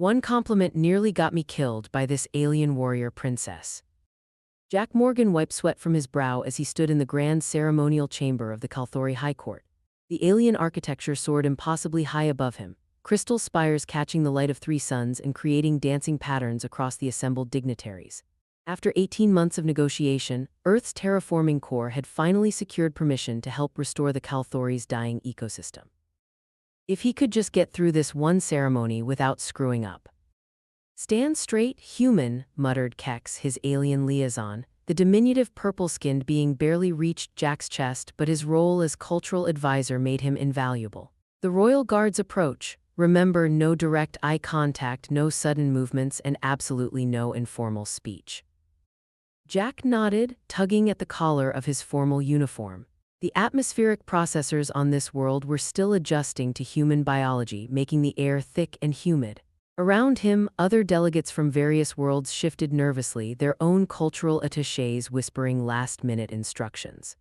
One compliment nearly got me killed by this alien warrior princess. Jack Morgan wiped sweat from his brow as he stood in the grand ceremonial chamber of the Kalthori High Court. The alien architecture soared impossibly high above him, crystal spires catching the light of three suns and creating dancing patterns across the assembled dignitaries. After 18 months of negotiation, Earth's terraforming corps had finally secured permission to help restore the Kalthori's dying ecosystem. If he could just get through this one ceremony without screwing up. "Stand straight, human," muttered Kex, his alien liaison, the diminutive purple-skinned being barely reached Jack's chest, but his role as cultural advisor made him invaluable. The royal guards approach. Remember, no direct eye contact, no sudden movements, and absolutely no informal speech. Jack nodded, tugging at the collar of his formal uniform. The atmospheric processors on this world were still adjusting to human biology, making the air thick and humid. Around him, other delegates from various worlds shifted nervously, their own cultural attachés whispering last-minute instructions.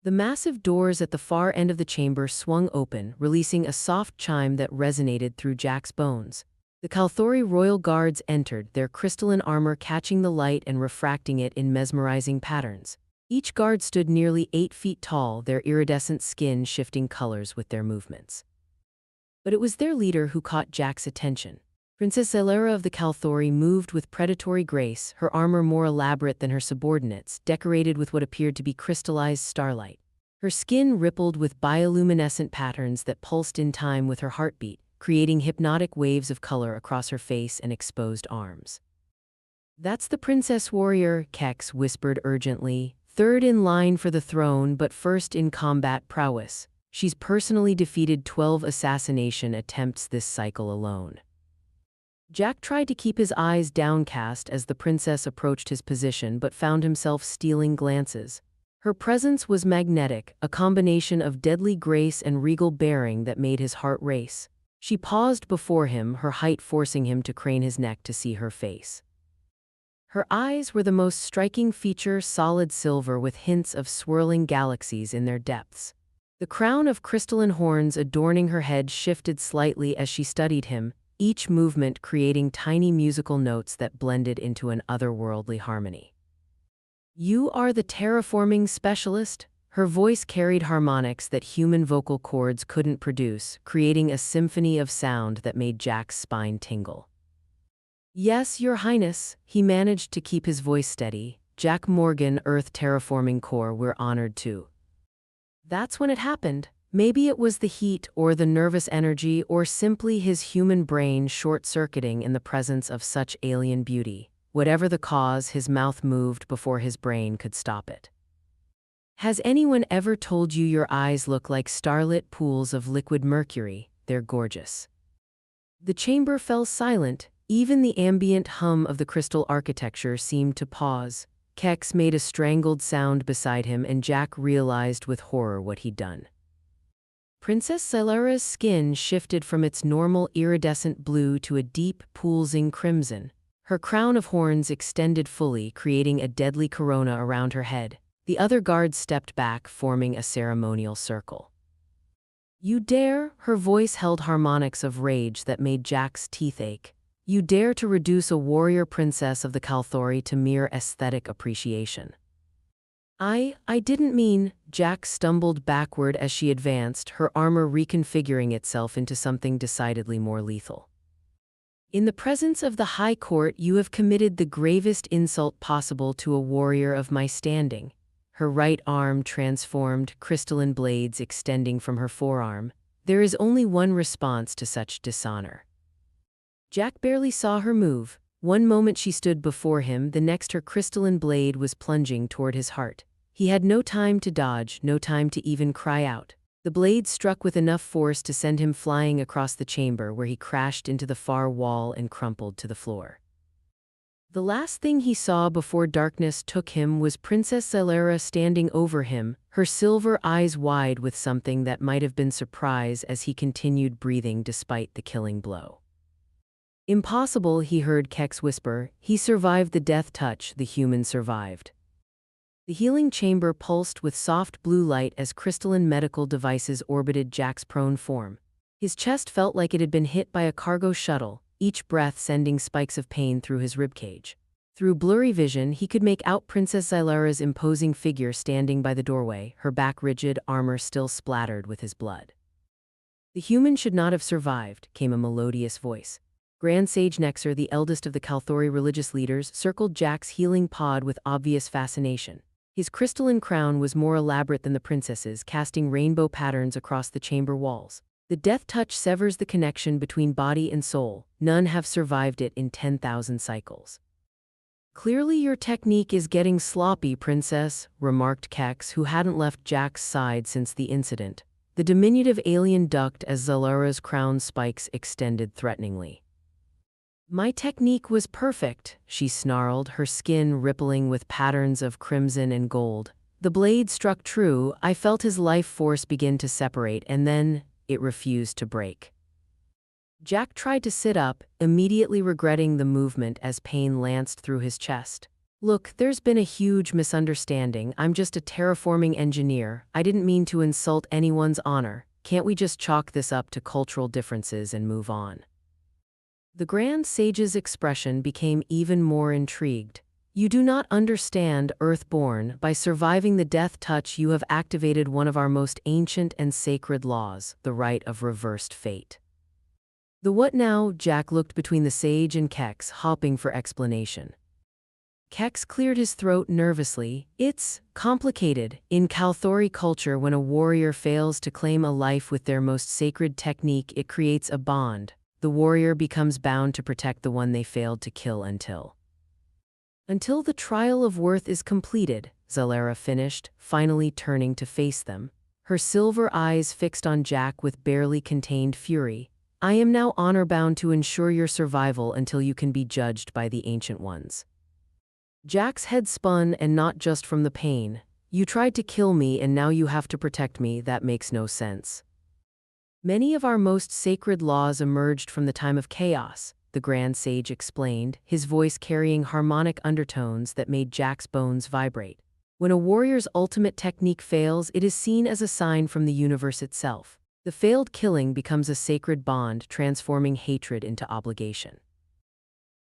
The massive doors at the far end of the chamber swung open, releasing a soft chime that resonated through Jack's bones. The Kalthori royal guards entered, their crystalline armor catching the light and refracting it in mesmerizing patterns. Each guard stood nearly 8 feet tall, their iridescent skin shifting colors with their movements. But it was their leader who caught Jack's attention. Princess Elera of the Kalthori moved with predatory grace, her armor more elaborate than her subordinates, decorated with what appeared to be crystallized starlight. Her skin rippled with bioluminescent patterns that pulsed in time with her heartbeat, creating hypnotic waves of color across her face and exposed arms. "That's the princess warrior," Kex whispered urgently, "third in line for the throne but first in combat prowess. She's personally defeated 12 assassination attempts this cycle alone." Jack tried to keep his eyes downcast as the princess approached his position but found himself stealing glances. Her presence was magnetic, a combination of deadly grace and regal bearing that made his heart race. She paused before him, her height forcing him to crane his neck to see her face. Her eyes were the most striking feature, solid silver with hints of swirling galaxies in their depths. The crown of crystalline horns adorning her head shifted slightly as she studied him, each movement creating tiny musical notes that blended into an otherworldly harmony. "You are the terraforming specialist?" Her voice carried harmonics that human vocal cords couldn't produce, creating a symphony of sound that made Jack's spine tingle. "Yes, Your Highness," he managed to keep his voice steady. "Jack Morgan, Earth Terraforming Corps, we're honored to." That's when it happened. Maybe it was the heat or the nervous energy or simply his human brain short-circuiting in the presence of such alien beauty. Whatever the cause, his mouth moved before his brain could stop it. "Has anyone ever told you your eyes look like starlit pools of liquid mercury? They're gorgeous." The chamber fell silent. Even the ambient hum of the crystal architecture seemed to pause. Kex made a strangled sound beside him and Jack realized with horror what he'd done. Princess Elera's skin shifted from its normal iridescent blue to a deep, pulsing crimson. Her crown of horns extended fully, creating a deadly corona around her head. The other guards stepped back, forming a ceremonial circle. "You dare?" Her voice held harmonics of rage that made Jack's teeth ache. "You dare to reduce a warrior princess of the Kalthori to mere aesthetic appreciation." I didn't mean," Jack stumbled backward as she advanced, her armor reconfiguring itself into something decidedly more lethal. "In the presence of the High Court, you have committed the gravest insult possible to a warrior of my standing." Her right arm transformed, crystalline blades extending from her forearm. "There is only one response to such dishonor." Jack barely saw her move. One moment she stood before him, the next her crystalline blade was plunging toward his heart. He had no time to dodge, no time to even cry out. The blade struck with enough force to send him flying across the chamber, where he crashed into the far wall and crumpled to the floor. The last thing he saw before darkness took him was Princess Elera standing over him, her silver eyes wide with something that might have been surprise as he continued breathing despite the killing blow. "Impossible," he heard Kex whisper. "He survived the death touch, the human survived." The healing chamber pulsed with soft blue light as crystalline medical devices orbited Jack's prone form. His chest felt like it had been hit by a cargo shuttle, each breath sending spikes of pain through his ribcage. Through blurry vision, he could make out Princess Xylara's imposing figure standing by the doorway, her back rigid, armor still splattered with his blood. "The human should not have survived," came a melodious voice. Grand Sage Nexer, the eldest of the Kalthori religious leaders, circled Jack's healing pod with obvious fascination. His crystalline crown was more elaborate than the princess's, casting rainbow patterns across the chamber walls. "The death touch severs the connection between body and soul. None have survived it in 10,000 cycles." "Clearly your technique is getting sloppy, princess," remarked Kex, who hadn't left Jack's side since the incident. The diminutive alien ducked as Xylara's crown spikes extended threateningly. "My technique was perfect," she snarled, her skin rippling with patterns of crimson and gold. "The blade struck true, I felt his life force begin to separate, and then it refused to break." Jack tried to sit up, immediately regretting the movement as pain lanced through his chest. "Look, there's been a huge misunderstanding. I'm just a terraforming engineer. I didn't mean to insult anyone's honor. Can't we just chalk this up to cultural differences and move on?" The Grand Sage's expression became even more intrigued. "You do not understand, Earthborn. By surviving the death touch, you have activated one of our most ancient and sacred laws, the right of reversed fate." "The what now?" Jack looked between the sage and Kex, hopping for explanation. Kex cleared his throat nervously. "It's complicated. In Kalthori culture, when a warrior fails to claim a life with their most sacred technique, it creates a bond. The warrior becomes bound to protect the one they failed to kill until the trial of worth is completed," Xylara finished, finally turning to face them. Her silver eyes fixed on Jack with barely contained fury. "I am now honor-bound to ensure your survival until you can be judged by the Ancient Ones." Jack's head spun, and not just from the pain. "You tried to kill me and now you have to protect me. That makes no sense. Many of our most sacred laws emerged from the time of chaos," the Grand Sage explained, his voice carrying harmonic undertones that made Jack's bones vibrate. "When a warrior's ultimate technique fails, it is seen as a sign from the universe itself. The failed killing becomes a sacred bond, transforming hatred into obligation."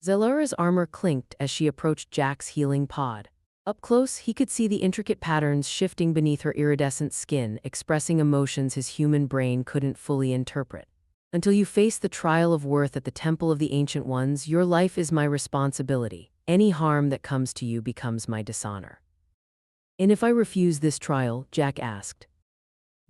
Xylara's armor clinked as she approached Jack's healing pod. Up close, he could see the intricate patterns shifting beneath her iridescent skin, expressing emotions his human brain couldn't fully interpret. "Until you face the trial of worth at the Temple of the Ancient Ones, your life is my responsibility. Any harm that comes to you becomes my dishonor." "And if I refuse this trial?" Jack asked.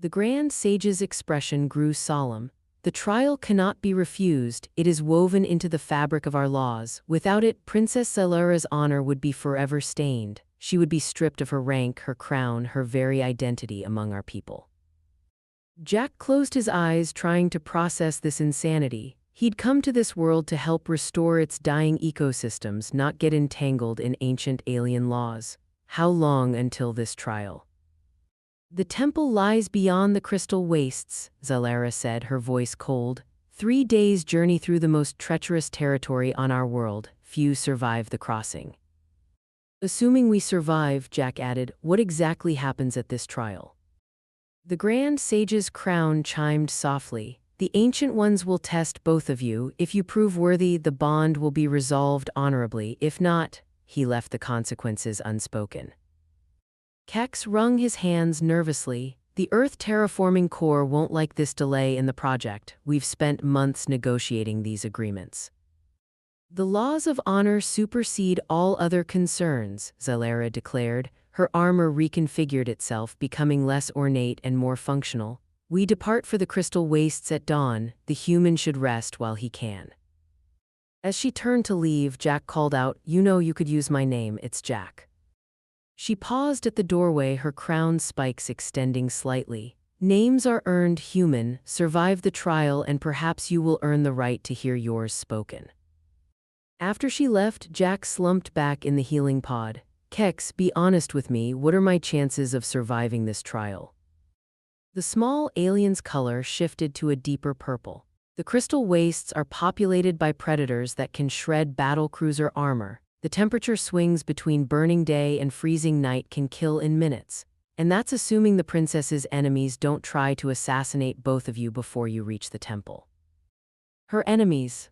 The Grand Sage's expression grew solemn. "The trial cannot be refused. It is woven into the fabric of our laws. Without it, Princess Xylara's honor would be forever stained. She would be stripped of her rank, her crown, her very identity among our people." Jack closed his eyes, trying to process this insanity. He'd come to this world to help restore its dying ecosystems, not get entangled in ancient alien laws. How long until this trial? "The temple lies beyond the crystal wastes," Xylara said, her voice cold. 3 days' journey through the most treacherous territory on our world. Few survive the crossing." "Assuming we survive," Jack added, "what exactly happens at this trial?" The Grand Sage's crown chimed softly. "The Ancient Ones will test both of you. If you prove worthy, the bond will be resolved honorably. If not," he left the consequences unspoken. Kex wrung his hands nervously. "The Earth Terraforming Corps won't like this delay in the project. We've spent months negotiating these agreements." "The laws of honor supersede all other concerns," Xylara declared. Her armor reconfigured itself, becoming less ornate and more functional. "We depart for the crystal wastes at dawn. The human should rest while he can." As she turned to leave, Jack called out, "You know you could use my name. It's Jack." She paused at the doorway, her crown spikes extending slightly. "Names are earned, human. Survive the trial and perhaps you will earn the right to hear yours spoken." After she left, Jack slumped back in the healing pod. "Kex, be honest with me. What are my chances of surviving this trial?" The small alien's color shifted to a deeper purple. "The crystal wastes are populated by predators that can shred battlecruiser armor. The temperature swings between burning day and freezing night can kill in minutes. And that's assuming the princess's enemies don't try to assassinate both of you before you reach the temple." "Her enemies?"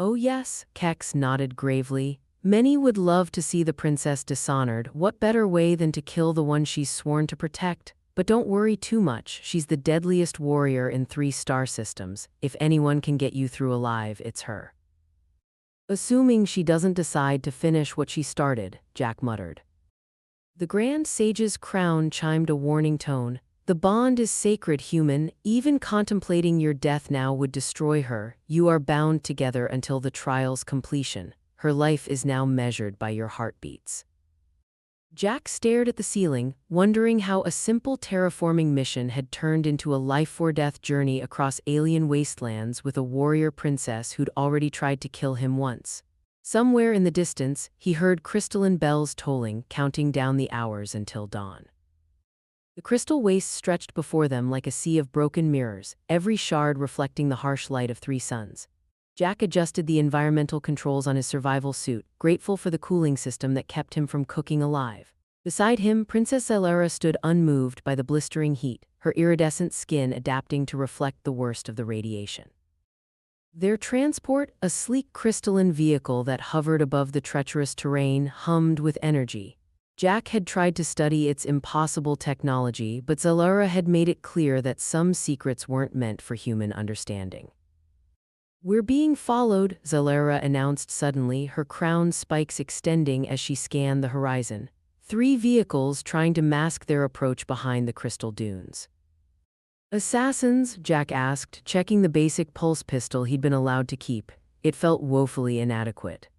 Oh yes, Kex nodded gravely. Many would love to see the princess dishonored. What better way than to kill the one she's sworn to protect? But don't worry too much, she's the deadliest warrior in 3-star systems. If anyone can get you through alive, it's her. Assuming she doesn't decide to finish what she started, Jack muttered. The Grand Sage's crown chimed a warning tone. The bond is sacred, human. Even contemplating your death now would destroy her. You are bound together until the trial's completion. Her life is now measured by your heartbeats. Jack stared at the ceiling, wondering how a simple terraforming mission had turned into a life-or-death journey across alien wastelands with a warrior princess who'd already tried to kill him once. Somewhere in the distance, he heard crystalline bells tolling, counting down the hours until dawn. The crystal waste stretched before them like a sea of broken mirrors, every shard reflecting the harsh light of 3 suns. Jack adjusted the environmental controls on his survival suit, grateful for the cooling system that kept him from cooking alive. Beside him, Princess Zelera stood unmoved by the blistering heat, her iridescent skin adapting to reflect the worst of the radiation. Their transport, a sleek crystalline vehicle that hovered above the treacherous terrain, hummed with energy. Jack had tried to study its impossible technology, but Zelera had made it clear that some secrets weren't meant for human understanding. "We're being followed," Zelera announced suddenly, her crown spikes extending as she scanned the horizon. 3 vehicles trying to mask their approach behind the crystal dunes. "Assassins?" Jack asked, checking the basic pulse pistol he'd been allowed to keep. It felt woefully inadequate.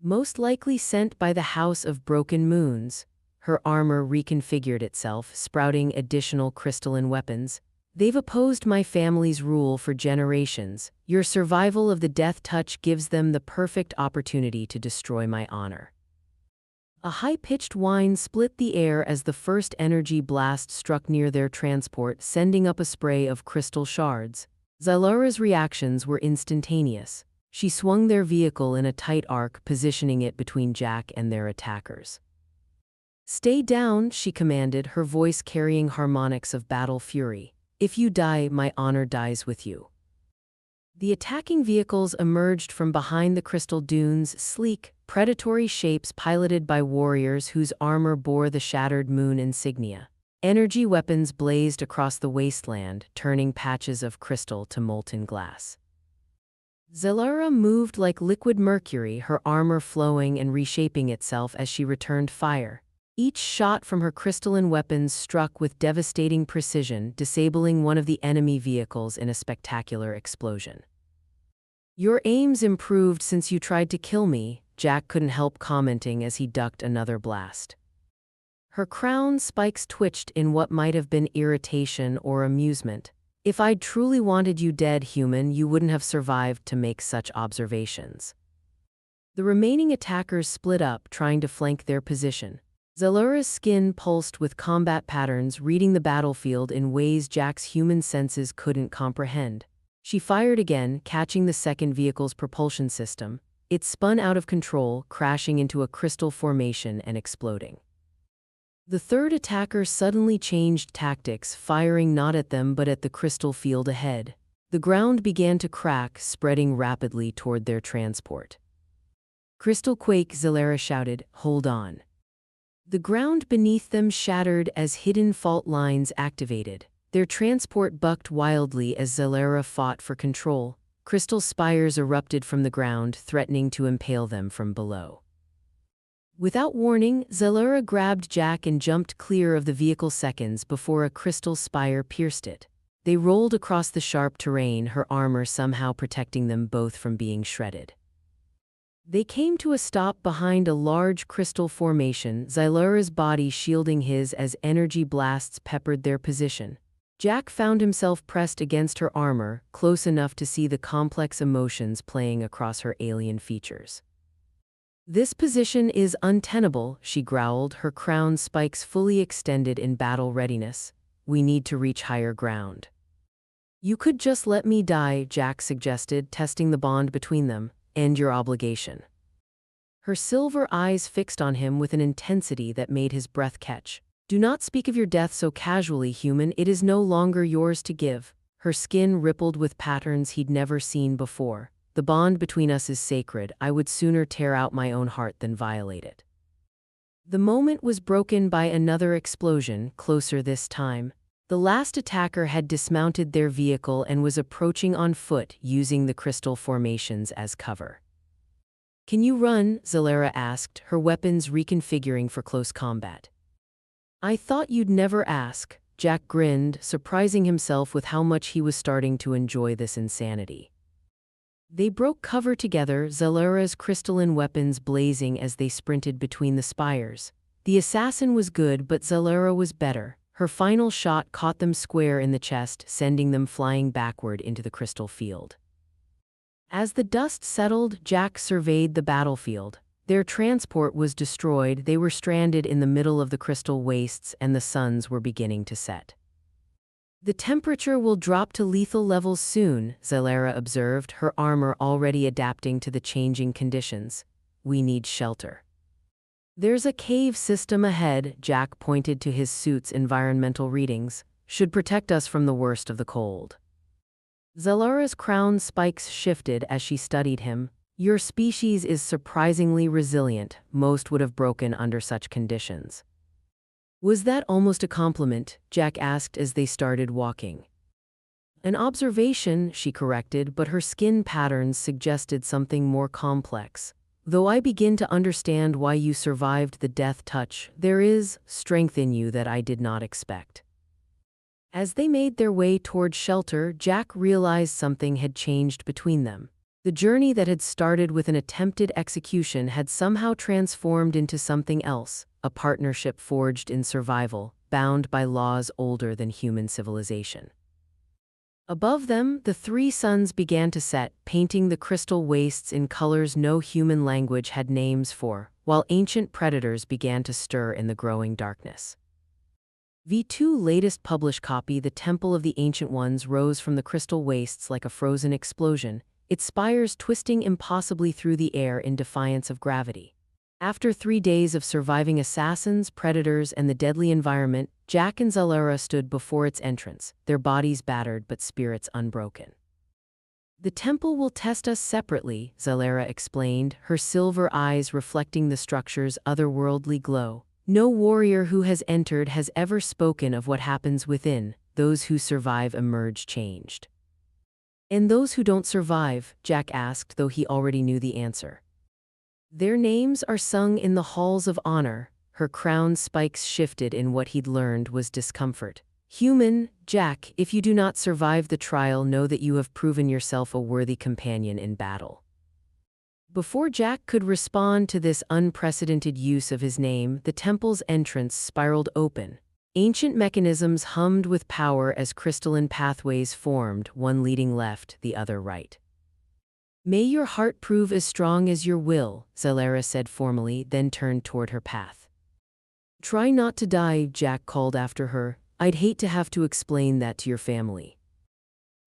"Most likely sent by the House of Broken Moons." Her armor reconfigured itself, sprouting additional crystalline weapons. "They've opposed my family's rule for generations. Your survival of the death touch gives them the perfect opportunity to destroy my honor." A high-pitched whine split the air as the first energy blast struck near their transport, sending up a spray of crystal shards. Zelera's reactions were instantaneous. She swung their vehicle in a tight arc, positioning it between Jack and their attackers. "Stay down," she commanded, her voice carrying harmonics of battle fury. "If you die, my honor dies with you." The attacking vehicles emerged from behind the crystal dunes, sleek, predatory shapes piloted by warriors whose armor bore the shattered moon insignia. Energy weapons blazed across the wasteland, turning patches of crystal to molten glass. Zelera moved like liquid mercury, her armor flowing and reshaping itself as she returned fire. Each shot from her crystalline weapons struck with devastating precision, disabling one of the enemy vehicles in a spectacular explosion. "Your aim's improved since you tried to kill me," Jack couldn't help commenting as he ducked another blast. Her crown spikes twitched in what might have been irritation or amusement. "If I'd truly wanted you dead, human, you wouldn't have survived to make such observations." The remaining attackers split up, trying to flank their position. Zelera's skin pulsed with combat patterns, reading the battlefield in ways Jack's human senses couldn't comprehend. She fired again, catching the second vehicle's propulsion system. It spun out of control, crashing into a crystal formation and exploding. The third attacker suddenly changed tactics, firing not at them but at the crystal field ahead. The ground began to crack, spreading rapidly toward their transport. "Crystal quake," Zelera shouted. "Hold on." The ground beneath them shattered as hidden fault lines activated. Their transport bucked wildly as Zelera fought for control. Crystal spires erupted from the ground, threatening to impale them from below. Without warning, Zelera grabbed Jack and jumped clear of the vehicle seconds before a crystal spire pierced it. They rolled across the sharp terrain, her armor somehow protecting them both from being shredded. They came to a stop behind a large crystal formation, Zelera's body shielding his as energy blasts peppered their position. Jack found himself pressed against her armor, close enough to see the complex emotions playing across her alien features. "This position is untenable," she growled, her crown spikes fully extended in battle readiness. "We need to reach higher ground." "You could just let me die," Jack suggested, testing the bond between them. "End your obligation." Her silver eyes fixed on him with an intensity that made his breath catch. "Do not speak of your death so casually, human. It is no longer yours to give." Her skin rippled with patterns he'd never seen before. The bond between us is sacred. I would sooner tear out my own heart than violate it. The moment was broken by another explosion, closer this time. The last attacker had dismounted their vehicle and was approaching on foot, using the crystal formations as cover. "Can you run?" Zalera asked, her weapons reconfiguring for close combat. "I thought you'd never ask." Jack grinned, surprising himself with how much he was starting to enjoy this insanity. They broke cover together, Zalera's crystalline weapons blazing as they sprinted between the spires. The assassin was good, but Zalera was better. Her final shot caught them square in the chest, sending them flying backward into the crystal field. As the dust settled, Jack surveyed the battlefield. Their transport was destroyed, they were stranded in the middle of the crystal wastes, and the suns were beginning to set. "The temperature will drop to lethal levels soon," Zalera observed, her armor already adapting to the changing conditions. "We need shelter." "There's a cave system ahead," Jack pointed to his suit's environmental readings. "Should protect us from the worst of the cold." Zalera's crown spikes shifted as she studied him. "Your species is surprisingly resilient. Most would have broken under such conditions." "Was that almost a compliment?" Jack asked as they started walking. "An observation," she corrected, but her skin patterns suggested something more complex. "Though I begin to understand why you survived the death touch, there is strength in you that I did not expect." As they made their way toward shelter, Jack realized something had changed between them. The journey that had started with an attempted execution had somehow transformed into something else, a partnership forged in survival, bound by laws older than human civilization. Above them, the three suns began to set, painting the crystal wastes in colors no human language had names for, while ancient predators began to stir in the growing darkness. V2 latest published copy, The Temple of the Ancient Ones, rose from the crystal wastes like a frozen explosion, its spires twisting impossibly through the air in defiance of gravity. After 3 days of surviving assassins, predators, and the deadly environment, Jack and Zalera stood before its entrance, their bodies battered but spirits unbroken. "The temple will test us separately," Zalera explained, her silver eyes reflecting the structure's otherworldly glow. "No warrior who has entered has ever spoken of what happens within. Those who survive emerge changed." "And those who don't survive?" Jack asked, though he already knew the answer. "Their names are sung in the halls of honor." Her crown spikes shifted in what he'd learned was discomfort. "Human, Jack, if you do not survive the trial, know that you have proven yourself a worthy companion in battle." Before Jack could respond to this unprecedented use of his name, the temple's entrance spiraled open. Ancient mechanisms hummed with power as crystalline pathways formed, one leading left, the other right. "May your heart prove as strong as your will," Zalera said formally, then turned toward her path. "Try not to die," Jack called after her. "I'd hate to have to explain that to your family."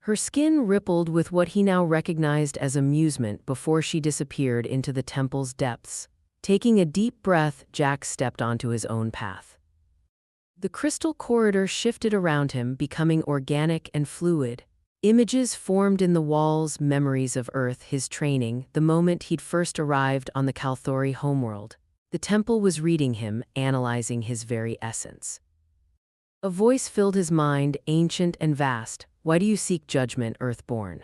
Her skin rippled with what he now recognized as amusement before she disappeared into the temple's depths. Taking a deep breath, Jack stepped onto his own path. The crystal corridor shifted around him, becoming organic and fluid. Images formed in the walls, memories of Earth, his training, the moment he'd first arrived on the Calthori homeworld. The temple was reading him, analyzing his very essence. A voice filled his mind, ancient and vast. "Why do you seek judgment, Earthborn?"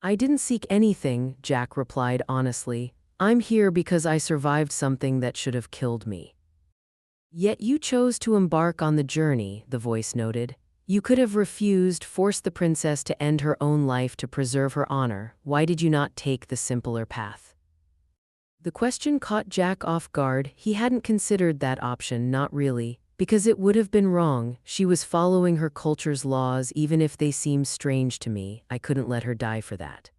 "I didn't seek anything," Jack replied honestly. "I'm here because I survived something that should have killed me." "Yet you chose to embark on the journey," the voice noted. "You could have refused, forced the princess to end her own life to preserve her honor. Why did you not take the simpler path?" The question caught Jack off guard. He hadn't considered that option, not really. Because it would have been wrong. She was following her culture's laws, even if they seemed strange to me. I couldn't let her die for that.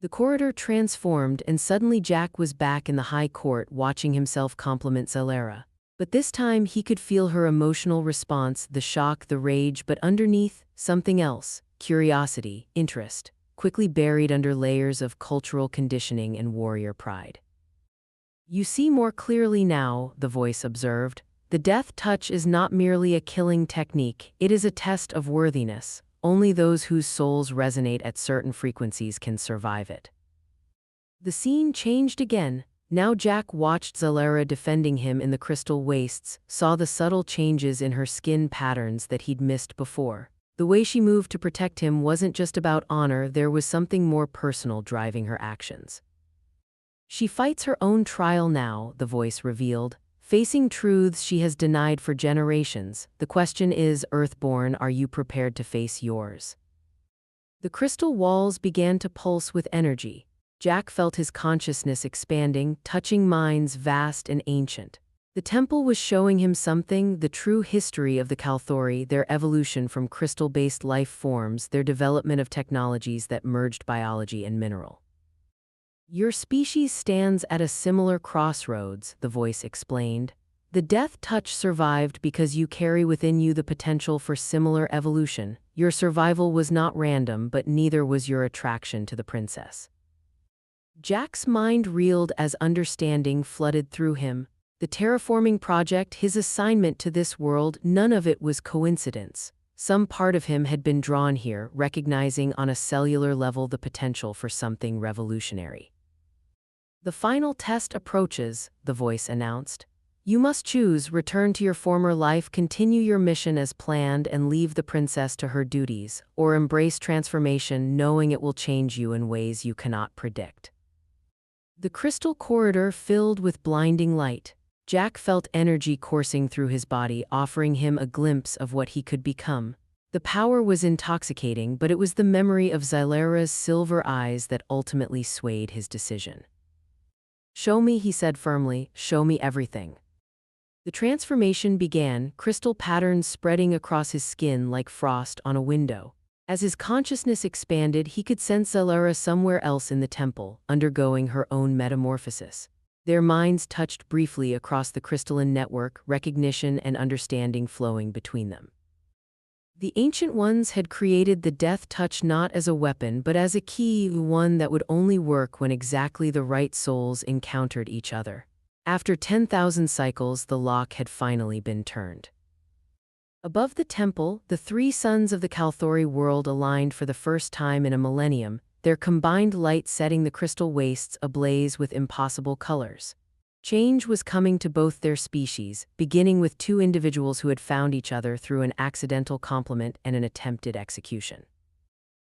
The corridor transformed, and suddenly Jack was back in the high court, watching himself compliment Zalera. But this time he could feel her emotional response, the shock, the rage, but underneath, something else: curiosity, interest, quickly buried under layers of cultural conditioning and warrior pride. "You see more clearly now," the voice observed. "The death touch is not merely a killing technique, it is a test of worthiness. Only those whose souls resonate at certain frequencies can survive it. The scene changed again. Now Jack watched Zalera defending him in the crystal wastes, saw the subtle changes in her skin patterns that he'd missed before. The way she moved to protect him wasn't just about honor, there was something more personal driving her actions. She fights her own trial now, the voice revealed, facing truths she has denied for generations. The question is, Earthborn, are you prepared to face yours? The crystal walls began to pulse with energy. Jack felt his consciousness expanding, touching minds vast and ancient. The temple was showing him something, the true history of the Kalthori, their evolution from crystal-based life forms, their development of technologies that merged biology and mineral. Your species stands at a similar crossroads, the voice explained. The death touch survived because you carry within you the potential for similar evolution. Your survival was not random, but neither was your attraction to the princess. Jack's mind reeled as understanding flooded through him. The terraforming project, his assignment to this world, none of it was coincidence. Some part of him had been drawn here, recognizing on a cellular level the potential for something revolutionary. The final test approaches, the voice announced. You must choose, return to your former life, continue your mission as planned and leave the princess to her duties, or embrace transformation knowing it will change you in ways you cannot predict. The crystal corridor filled with blinding light. Jack felt energy coursing through his body, offering him a glimpse of what he could become. The power was intoxicating, but it was the memory of Zalera's silver eyes that ultimately swayed his decision. Show me, he said firmly, show me everything. The transformation began, crystal patterns spreading across his skin like frost on a window. As his consciousness expanded, he could sense Zalera somewhere else in the temple, undergoing her own metamorphosis. Their minds touched briefly across the crystalline network, recognition and understanding flowing between them. The Ancient Ones had created the death touch not as a weapon but as a key, one that would only work when exactly the right souls encountered each other. After 10,000 cycles, the lock had finally been turned. Above the temple, the three suns of the Kalthori world aligned for the first time in a millennium, their combined light setting the crystal wastes ablaze with impossible colors. Change was coming to both their species, beginning with two individuals who had found each other through an accidental complement and an attempted execution.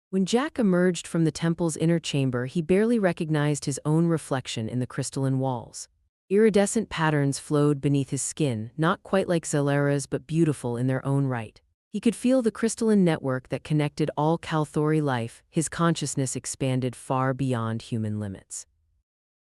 When Jack emerged from the temple's inner chamber, he barely recognized his own reflection in the crystalline walls. Iridescent patterns flowed beneath his skin, not quite like Zalera's but beautiful in their own right. He could feel the crystalline network that connected all Kalthori life. His consciousness expanded far beyond human limits.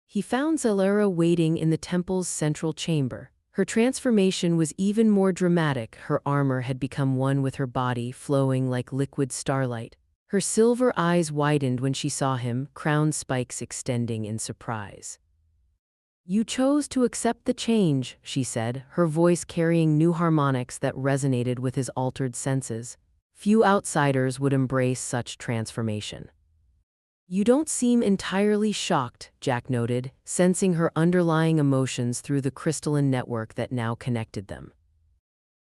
He found Zalera waiting in the temple's central chamber. Her transformation was even more dramatic. Her armor had become one with her body, flowing like liquid starlight. Her silver eyes widened when she saw him, crown spikes extending in surprise. You chose to accept the change, she said, her voice carrying new harmonics that resonated with his altered senses. Few outsiders would embrace such transformation. You don't seem entirely shocked, Jack noted, sensing her underlying emotions through the crystalline network that now connected them.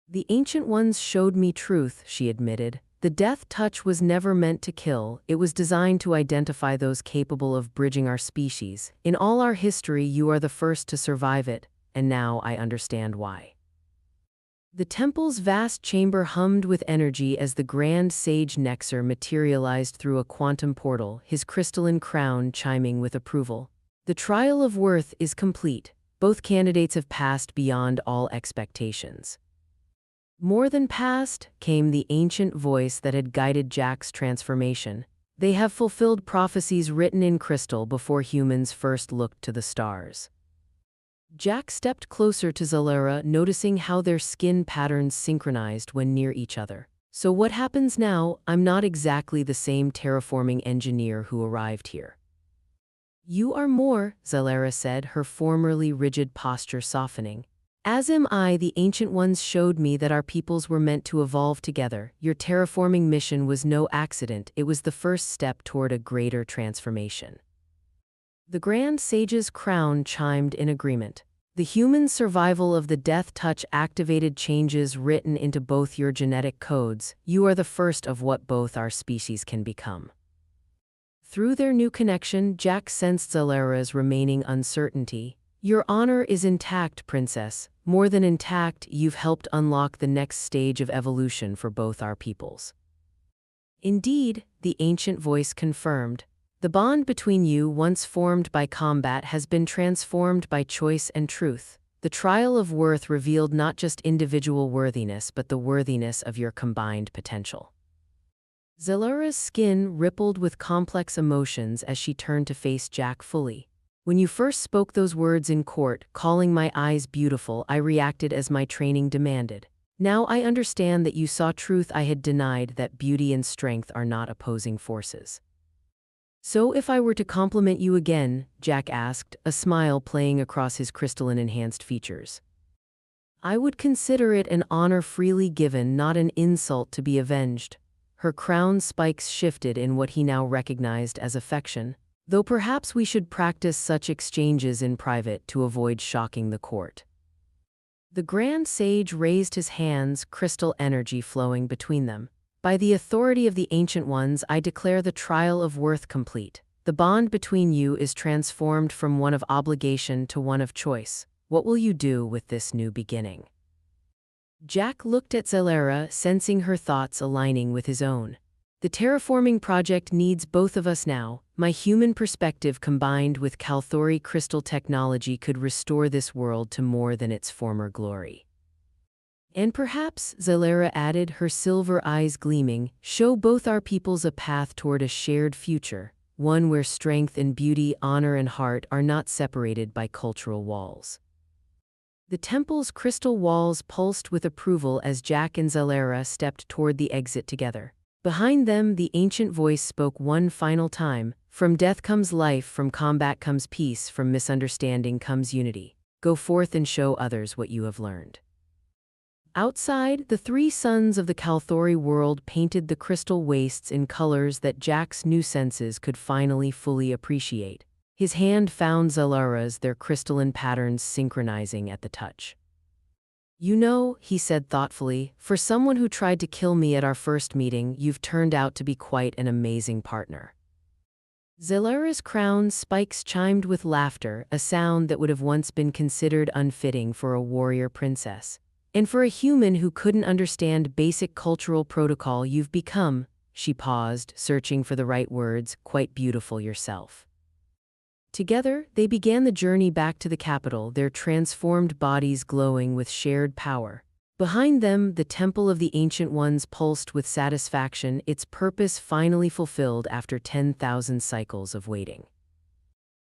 The Ancient Ones showed me truth, she admitted. The death touch was never meant to kill, it was designed to identify those capable of bridging our species. In all our history, you are the first to survive it, and now I understand why. The temple's vast chamber hummed with energy as the Grand Sage Nexer materialized through a quantum portal, his crystalline crown chiming with approval. The trial of worth is complete. Both candidates have passed beyond all expectations. More than past, came the ancient voice that had guided Jack's transformation. They have fulfilled prophecies written in crystal before humans first looked to the stars. Jack stepped closer to Zalera, noticing how their skin patterns synchronized when near each other. So what happens now? I'm not exactly the same terraforming engineer who arrived here. You are more, Zalera said, her formerly rigid posture softening. As am I. The Ancient Ones showed me that our peoples were meant to evolve together. Your terraforming mission was no accident, it was the first step toward a greater transformation. The Grand Sage's crown chimed in agreement. The human survival of the death touch activated changes written into both your genetic codes. You are the first of what both our species can become. Through their new connection, Jack sensed Zalara's remaining uncertainty. Your honor is intact, princess. More than intact, you've helped unlock the next stage of evolution for both our peoples. Indeed, the ancient voice confirmed. The bond between you, once formed by combat, has been transformed by choice and truth. The trial of worth revealed not just individual worthiness, but the worthiness of your combined potential. Zalara's skin rippled with complex emotions as she turned to face Jack fully. When you first spoke those words in court, calling my eyes beautiful, I reacted as my training demanded. Now I understand that you saw truth I had denied, that beauty and strength are not opposing forces. So if I were to compliment you again, Jack asked, a smile playing across his crystalline-enhanced features. I would consider it an honor freely given, not an insult to be avenged. Her crown's spikes shifted in what he now recognized as affection, though perhaps we should practice such exchanges in private to avoid shocking the court. The Grand Sage raised his hands, crystal energy flowing between them. By the authority of the Ancient Ones, I declare the trial of worth complete. The bond between you is transformed from one of obligation to one of choice. What will you do with this new beginning? Jack looked at Zalara, sensing her thoughts aligning with his own. The terraforming project needs both of us now. My human perspective combined with Kalthori crystal technology could restore this world to more than its former glory. And perhaps, Zalara added, her silver eyes gleaming, show both our peoples a path toward a shared future, one where strength and beauty, honor and heart are not separated by cultural walls. The temple's crystal walls pulsed with approval as Jack and Zalara stepped toward the exit together. Behind them, the ancient voice spoke one final time. From death comes life, from combat comes peace, from misunderstanding comes unity. Go forth and show others what you have learned. Outside, the three sons of the Kalthori world painted the crystal wastes in colors that Jack's new senses could finally fully appreciate. His hand found Zalara's, their crystalline patterns synchronizing at the touch. You know, he said thoughtfully, for someone who tried to kill me at our first meeting, you've turned out to be quite an amazing partner. Zalara's crown's spikes chimed with laughter, a sound that would have once been considered unfitting for a warrior princess. And for a human who couldn't understand basic cultural protocol, you've become, she paused, searching for the right words, quite beautiful yourself. Together, they began the journey back to the capital, their transformed bodies glowing with shared power. Behind them, the Temple of the Ancient Ones pulsed with satisfaction, its purpose finally fulfilled after 10,000 cycles of waiting.